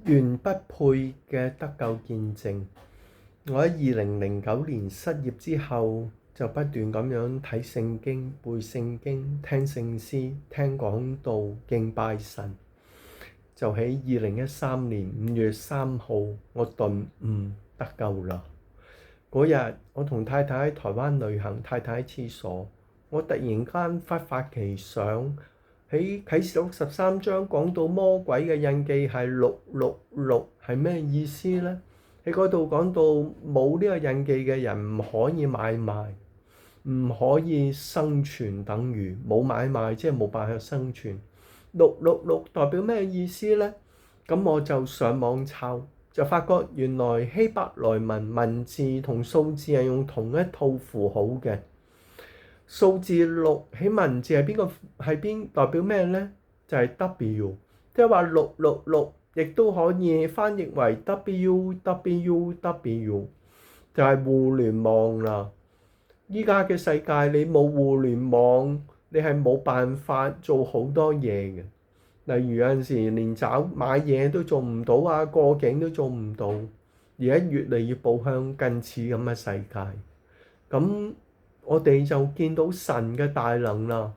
原不配嘅得救見證。我喺2009年失業之後，就不斷咁樣睇聖經、背聖經、聽聖詩、聽講道、敬拜神。就喺2013年5月3號，我頓悟得救啦。嗰日我同太太喺台灣旅行，太太喺廁所，我突然間忽發奇想，喺啟示錄13章講到魔鬼嘅印記係666，係咩意思呢？喺嗰度講到冇呢個印記嘅人唔可以買賣，唔可以生存，等於冇買賣，即係冇辦法生存。666代表咩意思呢？咁我就上網抄，就發覺原來希伯來文字同數字係用同一套符號嘅。數字6喺文字係代表咩呢？就係 W， 即係話666亦都可以翻譯為 WWW， 就係互聯網啦。依家嘅世界你冇互聯網，你係冇辦法做好多嘢嘅。例如有陣時連買嘢都做唔到啊，過境都做唔到。而家越嚟越步向近似咁嘅世界。咁我哋就見到神嘅大能啦。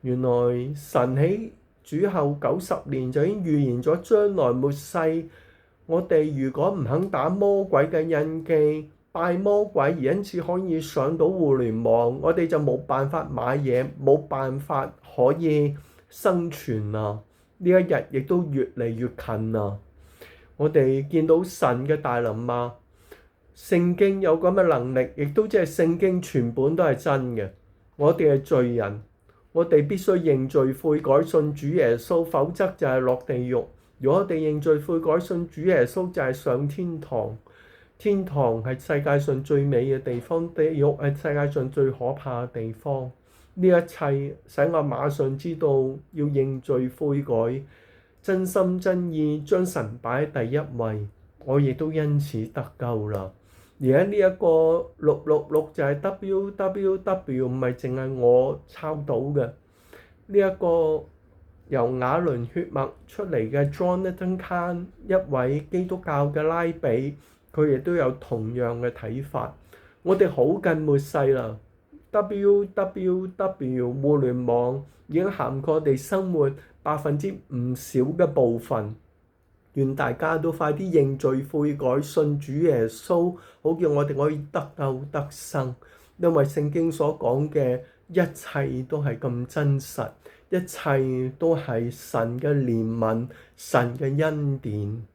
原來神喺主後90年就已經預言咗將來末世，我哋如果唔肯打魔鬼嘅印記，拜魔鬼而因此可以上到互聯網，我哋就冇辦法買嘢，冇辦法可以生存啦。呢一日亦都越嚟越近啦。我哋見到神嘅大能嘛，聖經有咁嘅能力，亦都即係聖經全本都係真嘅。我哋係罪人，我哋必須認罪悔改信主耶穌，否則就係落地獄。如果我哋認罪悔改信主耶穌，就係上天堂。天堂係世界上最美嘅地方，地獄係世界上最可怕嘅地方。呢一切使我馬上知道要認罪悔改，真心真意將神擺喺第一位，我亦都因此得救啦。而家呢一個666就係 WWW， 唔係淨係我抄到嘅。呢一個由亞倫血脈出嚟嘅 Jonathan Cahn， 一位基督教嘅拉比，佢亦都有同樣嘅睇法。我哋好近末世啦。WWW 互聯網已經涵蓋我哋生活唔少嘅部分。願大家都快啲認罪悔改，信主耶穌，好叫我哋可以得救得生。因為聖經所講嘅一切都係咁真實，一切都係神嘅憐憫，神嘅恩典。